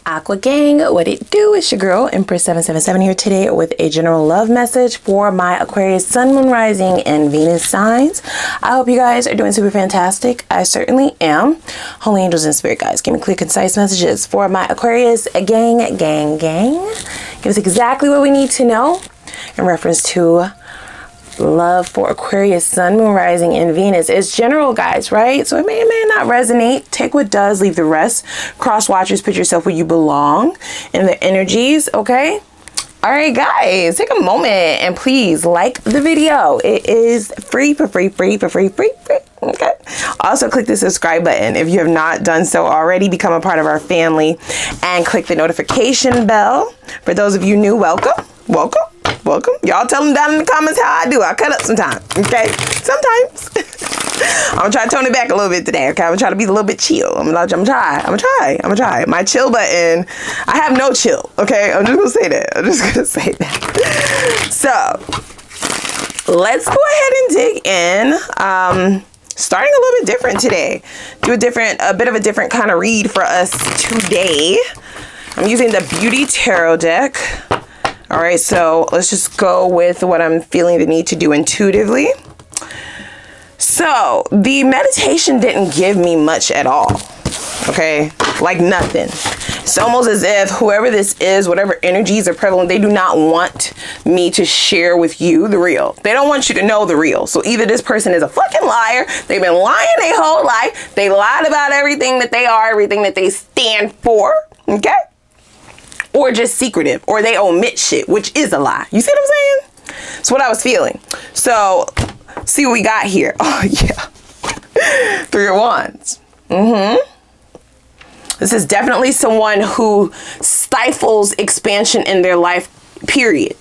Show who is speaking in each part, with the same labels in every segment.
Speaker 1: Aqua Gang, what it do? It's your girl Empress 777 here today with a general love message for my Aquarius Sun, Moon, Rising, and Venus signs. I hope you guys are doing super fantastic. I certainly am. Holy angels and spirit guides, give me clear, concise messages for my Aquarius gang. Give us exactly what we need to know in reference to love for Aquarius Sun, Moon, Rising, and Venus. It's general, guys, right? So it may or may not resonate. Take what does, leave the rest. Cross watchers, put yourself where you belong in the energies, okay? All right, guys, take a moment and please like the video. It is free, okay? Also, click the subscribe button if you have not done so already. Become a part of our family and click the notification bell. For those of you new, welcome. Y'all tell them down in the comments how I do. I cut up sometimes, okay? Sometimes. I'm gonna try to tone it back a little bit today, okay? I'm gonna try to be a little bit chill. I'm gonna try. My chill button, I have no chill, okay? I'm just gonna say that. So, let's go ahead and dig in. Starting a little bit different today. Do a bit of a different kind of read for us today. I'm using the Beauty Tarot deck. All right, so let's just go with what I'm feeling the need to do intuitively. So the meditation didn't give me much at all, okay? Like nothing. It's almost as if whoever this is, whatever energies are prevalent, they do not want me to share with you the real. They don't want you to know the real. So either this person is a fucking liar, they've been lying their whole life, they lied about everything that they are, everything that they stand for, okay? Or just secretive, or they omit shit, which is a lie. You see what I'm saying? That's what I was feeling. So, see what we got here. Oh, yeah. Three of Wands. This is definitely someone who stifles expansion in their life, period.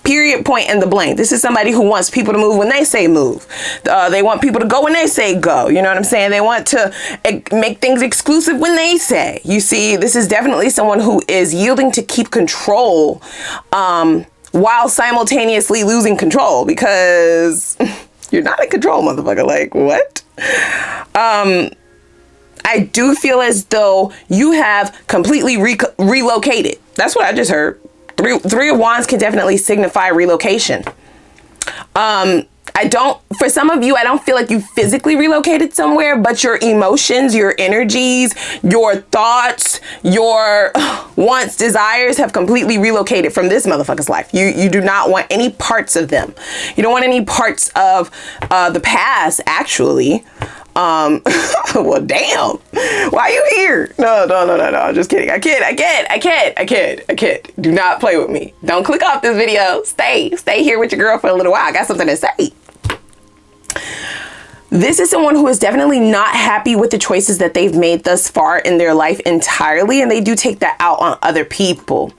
Speaker 1: Period, point, and the blank. This is somebody who wants people to move when they say move. They want people to go when they say go. You know what I'm saying? They want to make things exclusive when they say. You see, this is definitely someone who is yielding to keep control while simultaneously losing control, because you're not in control, motherfucker. Like, what? I do feel as though you have completely relocated. That's what I just heard. Three of Wands can definitely signify relocation. For some of you, I don't feel like you physically relocated somewhere, but your emotions, your energies, your thoughts, your wants, desires have completely relocated from this motherfucker's life. You do not want any parts of them. You don't want any parts of the past, actually. Well, damn. Why are you here? No. I'm just kidding. I kid. Do not play with me. Don't click off this video. Stay here with your girl for a little while. I got something to say. This is someone who is definitely not happy with the choices that they've made thus far in their life entirely, and they do take that out on other people.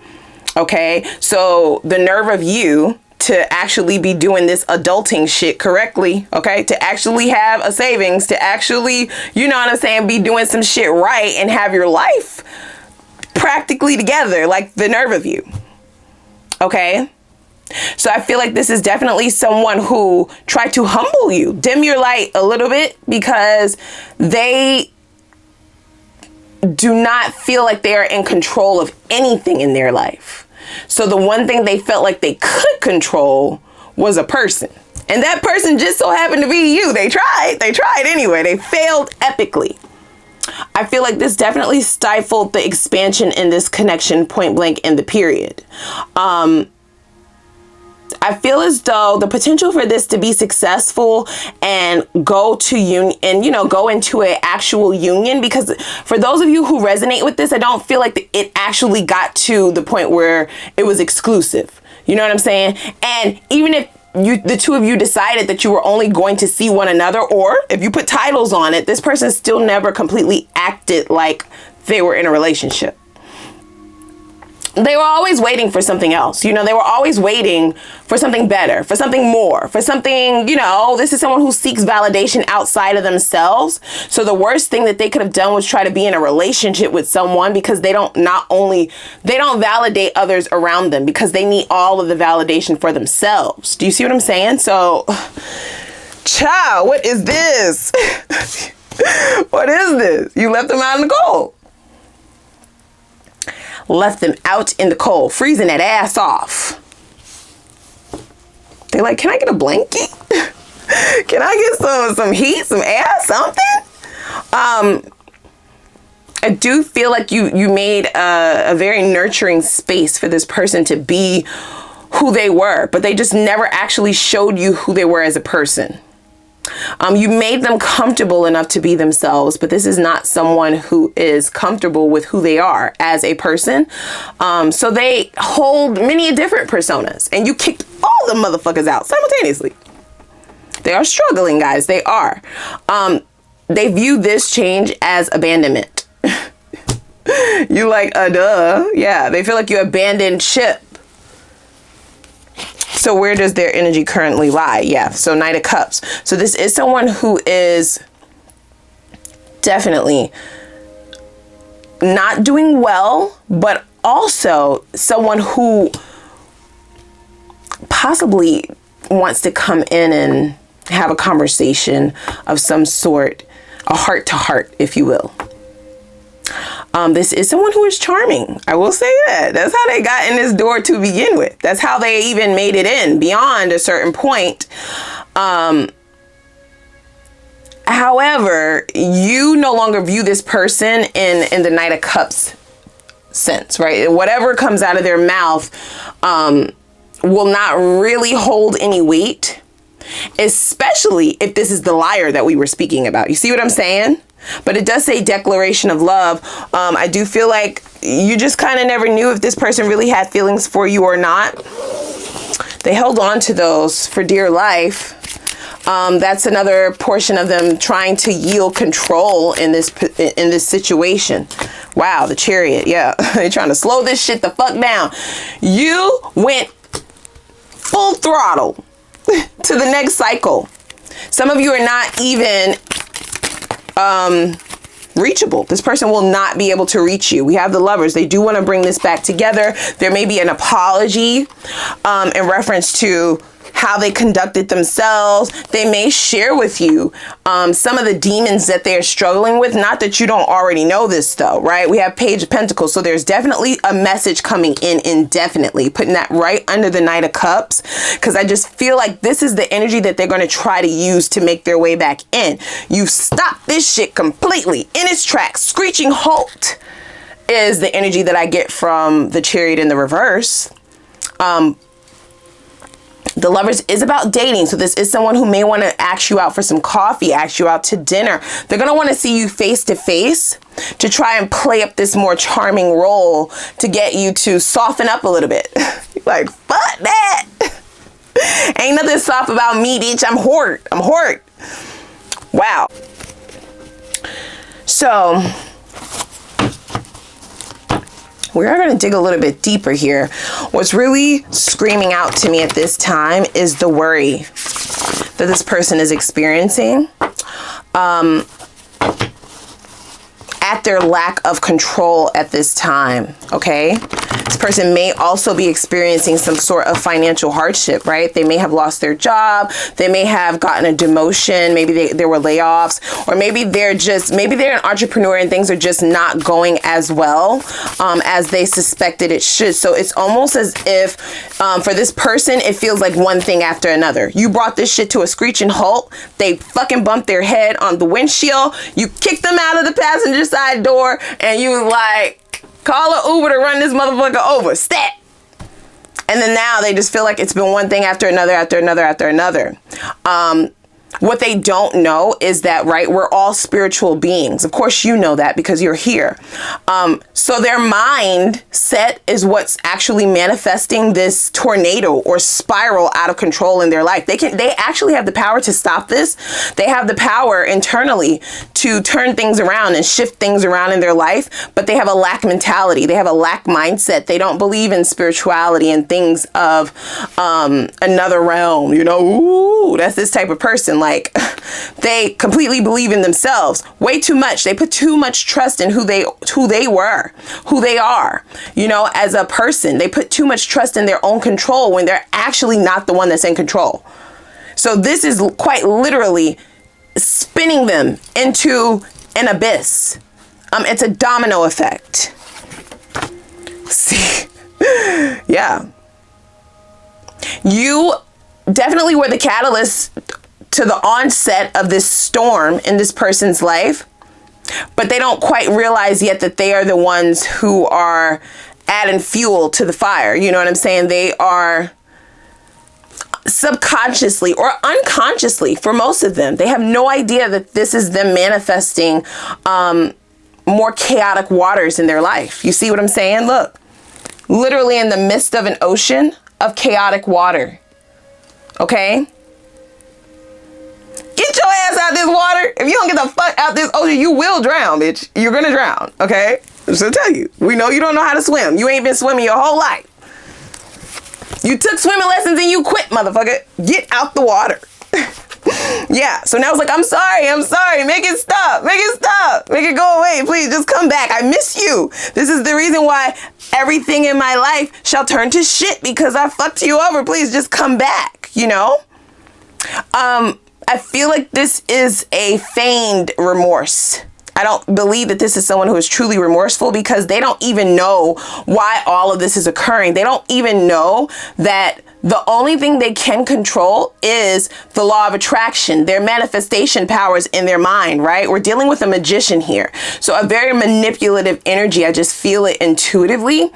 Speaker 1: Okay, so the nerve of you to actually be doing this adulting shit correctly, okay? To actually have a savings, to actually, you know what I'm saying, be doing some shit right and have your life practically together, like the nerve of you, okay? So I feel like this is definitely someone who tried to humble you, dim your light a little bit, because they do not feel like they are in control of anything in their life. So the one thing they felt like they could control was a person. And that person just so happened to be you. They tried anyway. They failed epically. I feel like this definitely stifled the expansion in this connection, point blank, in the period. I feel as though the potential for this to be successful and go into an actual union, because for those of you who resonate with this, I don't feel like it actually got to the point where it was exclusive. You know what I'm saying? And even if the two of you decided that you were only going to see one another, or if you put titles on it, this person still never completely acted like they were in a relationship. They were always waiting for something else. You know, they were always waiting for something better, for something more, for something, you know, this is someone who seeks validation outside of themselves. So the worst thing that they could have done was try to be in a relationship with someone, because they don't validate others around them, because they need all of the validation for themselves. Do you see what I'm saying? So, child, what is this? What is this? You left them out in the cold. left them out in the cold, freezing that ass off. They're like, can I get a blanket? Can I get some heat, some air, something? I do feel like you made a very nurturing space for this person to be who they were, but they just never actually showed you who they were as a person. You made them comfortable enough to be themselves, but this is not someone who is comfortable with who they are as a person. So they hold many different personas, and you kicked all the motherfuckers out simultaneously. They are struggling, guys. They are. They view this change as abandonment. You like, duh. Yeah, they feel like you abandoned ship. So where does their energy currently lie? Yeah, so Knight of Cups. So this is someone who is definitely not doing well, but also someone who possibly wants to come in and have a conversation of some sort, a heart to heart, if you will. This is someone who is charming. I will say that. That's how they got in this door to begin with. That's how they even made it in beyond a certain point. However, you no longer view this person in the Knight of Cups sense, right? Whatever comes out of their mouth will not really hold any weight, especially if this is the liar that we were speaking about. You see what I'm saying? But it does say declaration of love. I do feel like you just kind of never knew if this person really had feelings for you or not. They held on to those for dear life. That's another portion of them trying to yield control in this situation. Wow, the Chariot. Yeah, they're trying to slow this shit the fuck down. You went full throttle to the next cycle. Some of you are not even reachable. This person will not be able to reach you. We have the Lovers. They do want to bring this back together. There may be an apology in reference to how they conducted themselves. They may share with you some of the demons that they're struggling with. Not that you don't already know this though, right? We have Page of Pentacles. So there's definitely a message coming in indefinitely, putting that right under the Knight of Cups. Because I just feel like this is the energy that they're going to try to use to make their way back in. You stop this shit completely in its tracks. Screeching halt is the energy that I get from the Chariot in the reverse. The Lovers is about dating. So this is someone who may want to ask you out for some coffee, ask you out to dinner. They're going to want to see you face to face to try and play up this more charming role to get you to soften up a little bit. Like, fuck that. Ain't nothing soft about me, bitch. I'm hurt. I'm hurt. Wow. So we are going to dig a little bit deeper here. What's really screaming out to me at this time is the worry that this person is experiencing at their lack of control at this time, okay? This person may also be experiencing some sort of financial hardship, right? They may have lost their job. They may have gotten a demotion. Maybe there were layoffs, or maybe they're an entrepreneur and things are just not going as well as they suspected it should. So it's almost as if for this person, it feels like one thing after another. You brought this shit to a screeching halt. They fucking bumped their head on the windshield. You kicked them out of the passenger side door and you like, call an Uber to run this motherfucker over. Stat. And then now they just feel like it's been one thing after another, after another, after another. What they don't know is that, right, we're all spiritual beings. Of course, you know that because you're here. So their mindset is what's actually manifesting this tornado or spiral out of control in their life. They actually have the power to stop this. They have the power internally to turn things around and shift things around in their life, but they have a lack mentality. They have a lack mindset. They don't believe in spirituality and things of another realm, you know. Ooh, that's this type of person. Like, they completely believe in themselves way too much. They put too much trust in who they are, you know, as a person. They put too much trust in their own control when they're actually not the one that's in control. So this is quite literally spinning them into an abyss. It's a domino effect. Yeah. You definitely were the catalyst to the onset of this storm in this person's life, but they don't quite realize yet that they are the ones who are adding fuel to the fire. You know what I'm saying? They are subconsciously or unconsciously, for most of them, they have no idea that this is them manifesting more chaotic waters in their life. You see what I'm saying? Look, literally in the midst of an ocean of chaotic water. Okay? Get your ass out this water. If you don't get the fuck out this ocean, you will drown, bitch. You're gonna drown, okay? Just to tell you. We know you don't know how to swim. You ain't been swimming your whole life. You took swimming lessons and you quit, motherfucker. Get out the water. Yeah, so now it's like, I'm sorry. Make it stop. Make it go away. Please, just come back. I miss you. This is the reason why everything in my life shall turn to shit, because I fucked you over. Please, just come back, you know? I feel like this is a feigned remorse. I don't believe that this is someone who is truly remorseful, because they don't even know why all of this is occurring. They don't even know that the only thing they can control is the law of attraction, their manifestation powers in their mind, right? We're dealing with a magician here. So a very manipulative energy. I just feel it intuitively.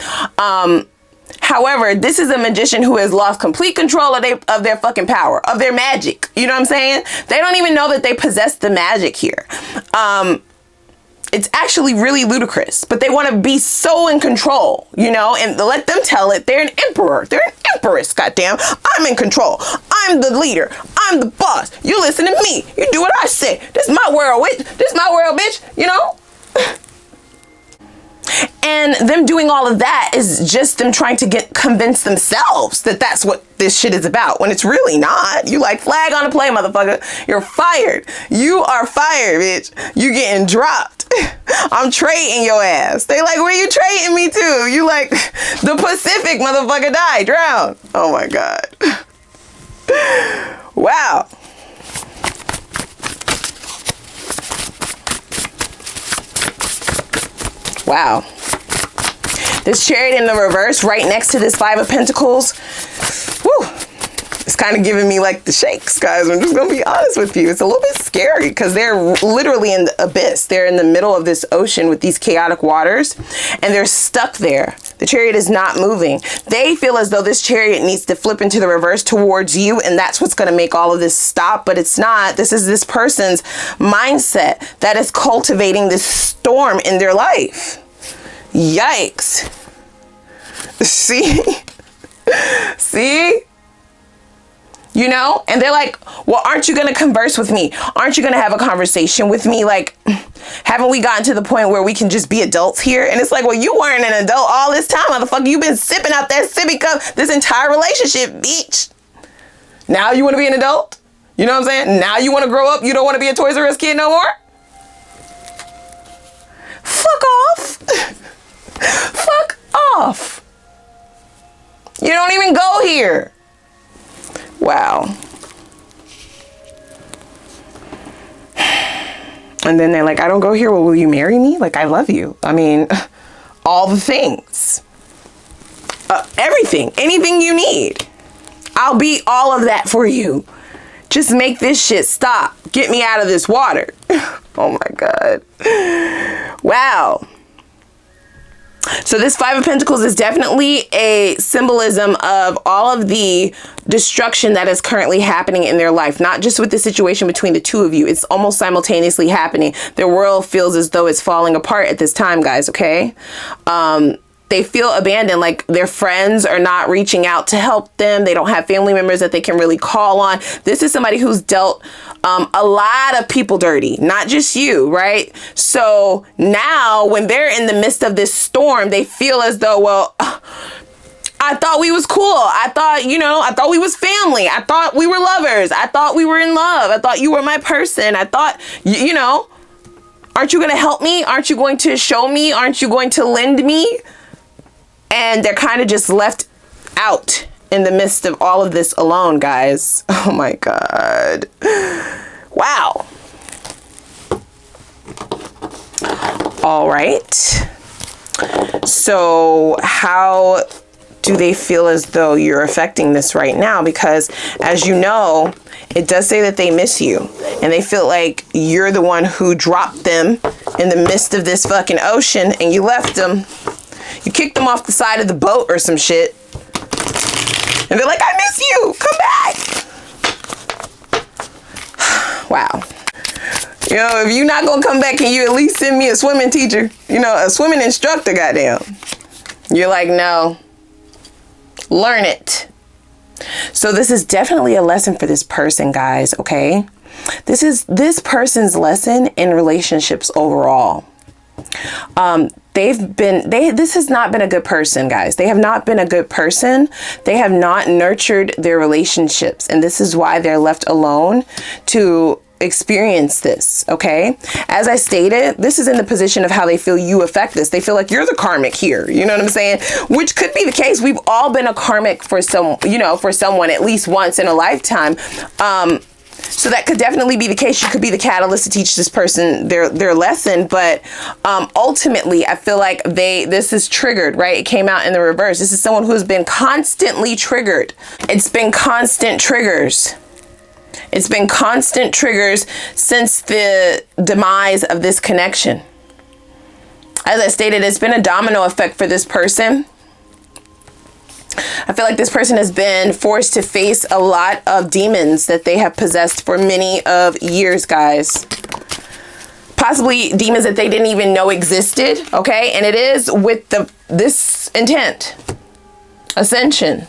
Speaker 1: However, this is a magician who has lost complete control of their fucking power, of their magic. You know what I'm saying? They don't even know that they possess the magic here. It's actually really ludicrous, but they want to be so in control, you know, and let them tell it. They're an emperor. They're an empress, goddamn. I'm in control. I'm the leader. I'm the boss. You listen to me. You do what I say. This is my world, bitch. This is my world, bitch, you know? And them doing all of that is just them trying to convince themselves that that's what this shit is about, when it's really not. You like, flag on the play, motherfucker. You're fired. You are fired, bitch. You getting dropped. I'm trading your ass. They like, where you trading me to? You like, the Pacific, motherfucker, die, drown. Oh my God. Wow. Wow. This Chariot in the reverse right next to this Five of Pentacles. Whew. It's kind of giving me like the shakes, guys. I'm just going to be honest with you. It's a little bit scary because they're literally in the abyss. They're in the middle of this ocean with these chaotic waters, and they're stuck there. The Chariot is not moving. They feel as though this Chariot needs to flip into the reverse towards you, and that's what's going to make all of this stop, but it's not. This is this person's mindset that is cultivating this storm in their life. Yikes. See? See? You know? And they're like, well, aren't you going to converse with me? Aren't you going to have a conversation with me? Like, haven't we gotten to the point where we can just be adults here? And it's like, well, you weren't an adult all this time, motherfucker. You've been sipping out that sippy cup this entire relationship, bitch. Now you want to be an adult? You know what I'm saying? Now you want to grow up? You don't want to be a Toys R Us kid no more? Fuck off. Fuck off. You don't even go here. Wow. And then they're like, I don't go here. Well, will you marry me? Like, I love you. I mean, all the things. Everything. Anything you need. I'll be all of that for you. Just make this shit stop. Get me out of this water. Oh my God. Wow. So this Five of Pentacles is definitely a symbolism of all of the destruction that is currently happening in their life, not just with the situation between the two of you. It's almost simultaneously happening. Their world feels as though it's falling apart at this time, guys, okay? They feel abandoned, like their friends are not reaching out to help them. They don't have family members that they can really call on. This is somebody who's dealt a lot of people dirty, not just you, right? So now when they're in the midst of this storm, they feel as though, well, I thought we was cool. I thought, you know, I thought we was family. I thought we were lovers. I thought we were in love. I thought you were my person. I thought, you know, aren't you going to help me? Aren't you going to show me? Aren't you going to lend me? And they're kind of just left out in the midst of all of this alone, guys. Oh my God. Wow. All right. So how do they feel as though you're affecting this right now? Because as you know, it does say that they miss you and they feel like you're the one who dropped them in the midst of this fucking ocean and you left them. You kicked them off the side of the boat or some shit. And they're like, I miss you. Come back. Wow. You know, if you're not going to come back, can you at least send me a swimming teacher? You know, a swimming instructor, goddamn. You're like, no. Learn it. So this is definitely a lesson for this person, guys, okay? This is this person's lesson in relationships overall. This has not been a good person, guys. They have not been a good person. They have not nurtured their relationships. And this is why they're left alone to experience this, okay? As I stated, this is in the position of how they feel you affect this. They feel like you're the karmic here. You know what I'm saying? Which could be the case. We've all been a karmic for some, you know, for someone at least once in a lifetime. So that could definitely be the case. You could be the catalyst to teach this person their lesson. But ultimately, I feel like this is triggered, right? It came out in the reverse. This is someone who's been constantly triggered. It's been constant triggers. It's been constant triggers since the demise of this connection. As I stated, it's been a domino effect for this person. I feel like this person has been forced to face a lot of demons that they have possessed for many of years, guys. Possibly demons that they didn't even know existed, okay? And it is with this intent, ascension,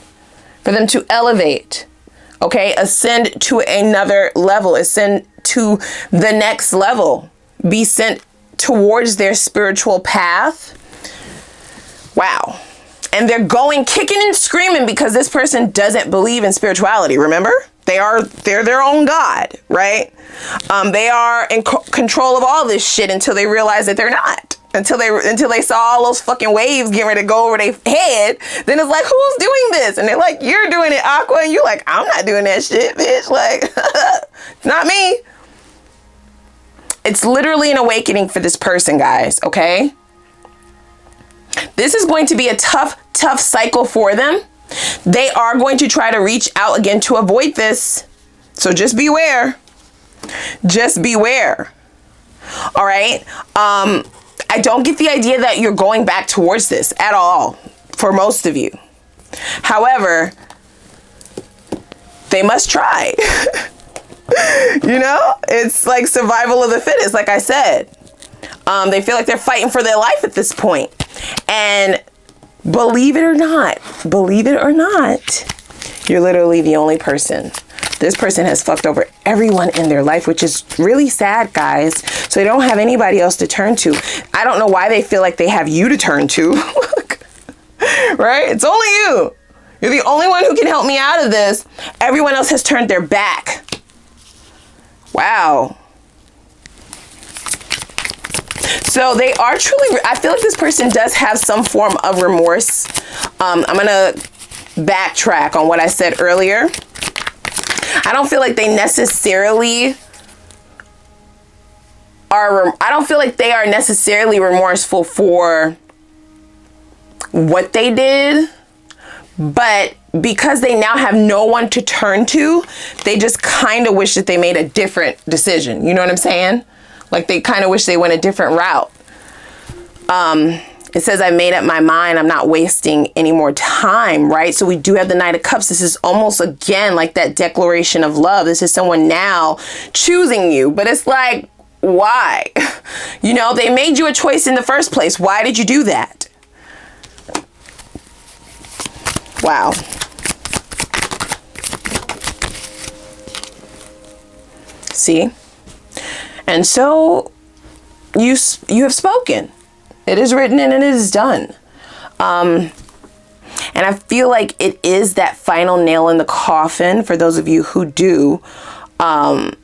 Speaker 1: for them to elevate, okay? Ascend to another level, ascend to the next level, be sent towards their spiritual path. Wow. And they're going kicking and screaming because this person doesn't believe in spirituality. Remember, they're their own God, right? They are in control of all this shit until they realize that they're not. Until they saw all those fucking waves getting ready to go over their head. Then it's like, who's doing this? And they're like, you're doing it, Aqua. And you're like, I'm not doing that shit, bitch. Like, it's not me. It's literally an awakening for this person, guys. Okay. This is going to be a tough cycle for them. They are going to try to reach out again to avoid this. So just beware. Just beware. All right. I don't get the idea that you're going back towards this at all for most of you. However, they must try. You know, it's like survival of the fittest, like I said. They feel like they're fighting for their life at this point. And believe it or not, you're literally the only person. This person has fucked over everyone in their life, which is really sad, guys. So they don't have anybody else to turn to. I don't know why they feel like they have you to turn to. Right? It's only you. You're the only one who can help me out of this. Everyone else has turned their back. Wow. So they are truly, I feel like this person does have some form of remorse. I'm going to backtrack on what I said earlier. I don't feel like they necessarily are, I don't feel like they are necessarily remorseful for what they did, but because they now have no one to turn to, they just kind of wish that they made a different decision. You know what I'm saying? Like they kind of wish they went a different route. It says, I made up my mind. I'm not wasting any more time, right? So we do have the Knight of Cups. This is almost, again, like that declaration of love. This is someone now choosing you. But it's like, why? You know, they made you a choice in the first place. Why did you do that? Wow. See? And so you have spoken. It is written and it is done. And I feel like it is that final nail in the coffin for those of you who do kind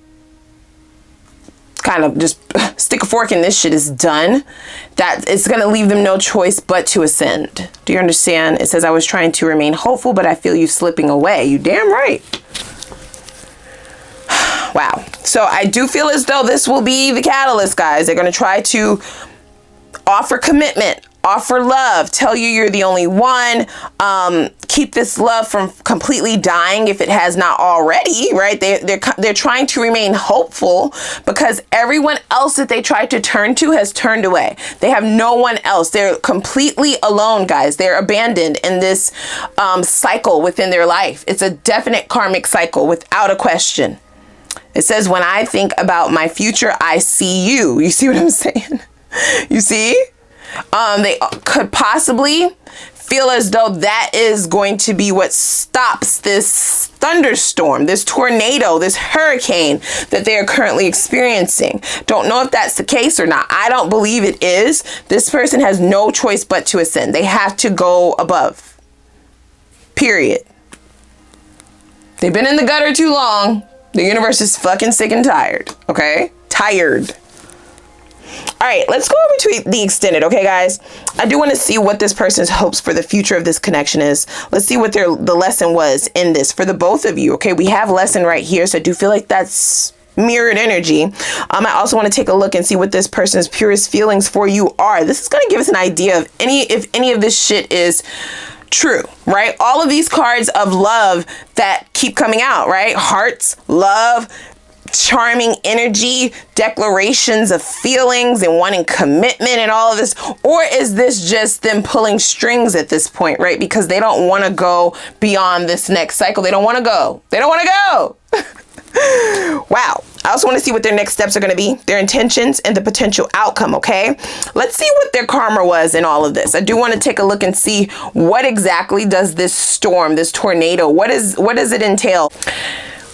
Speaker 1: of just stick a fork in this shit is done. That it's going to leave them no choice but to ascend. Do you understand? It says, I was trying to remain hopeful, but I feel you slipping away. You damn right. Wow. So I do feel as though this will be the catalyst, guys. They're going to try to offer commitment, offer love, tell you you're the only one, keep this love from completely dying if it has not already, right? They're trying to remain hopeful because everyone else that they tried to turn to has turned away. They have no one else. They're completely alone, guys. They're abandoned in this cycle within their life. It's a definite karmic cycle without a question. It says, when I think about my future, I see you. You see what I'm saying? You see? They could possibly feel as though that is going to be what stops this thunderstorm, this tornado, this hurricane that they are currently experiencing. Don't know if that's the case or not. I don't believe it is. This person has no choice but to ascend. They have to go above. Period. They've been in the gutter too long. The universe is fucking sick and tired. Okay? Tired. All right, let's go over to the extended, okay, guys? I do want to see what this person's hopes for the future of this connection is. Let's see what the lesson was in this for the both of you, okay? We have lesson right here, so I do feel like that's mirrored energy. I also want to take a look and see what this person's purest feelings for you are. This is going to give us an idea of if any of this shit is true, right? All of these cards of love that keep coming out, right? Hearts, love, charming energy, declarations of feelings and wanting commitment and all of this. Or is this just them pulling strings at this point, right? Because they don't want to go beyond this next cycle. They don't want to go. They don't want to go. Wow. I also want to see what their next steps are going to be, their intentions and the potential outcome. Okay, let's see what their karma was in all of this. I do want to take a look and see what exactly does this storm, this tornado, what does it entail?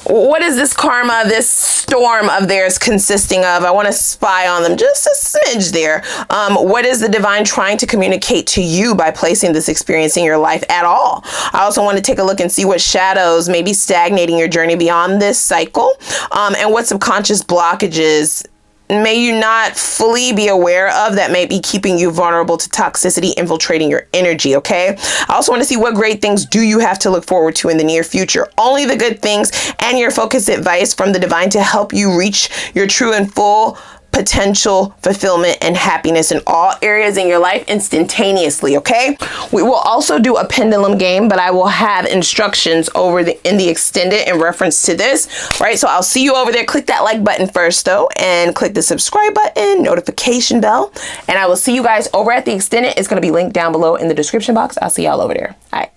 Speaker 1: What is this karma, this storm of theirs consisting of? I want to spy on them just a smidge there. What is the divine trying to communicate to you by placing this experience in your life at all? I also want to take a look and see what shadows may be stagnating your journey beyond this cycle, and what subconscious blockages may you not fully be aware of that may be keeping you vulnerable to toxicity infiltrating your energy, okay? I also want to see what great things do you have to look forward to in the near future. Only the good things and your focused advice from the divine to help you reach your true and full potential fulfillment and happiness in all areas in your life instantaneously, okay? We will also do a pendulum game, but I will have instructions over in the extended in reference to this, right? So I'll see you over there. Click that like button first though, and click the subscribe button, notification bell, and I will see you guys over at the extended. It's going to be linked down below in the description box. I'll see y'all over there. All right.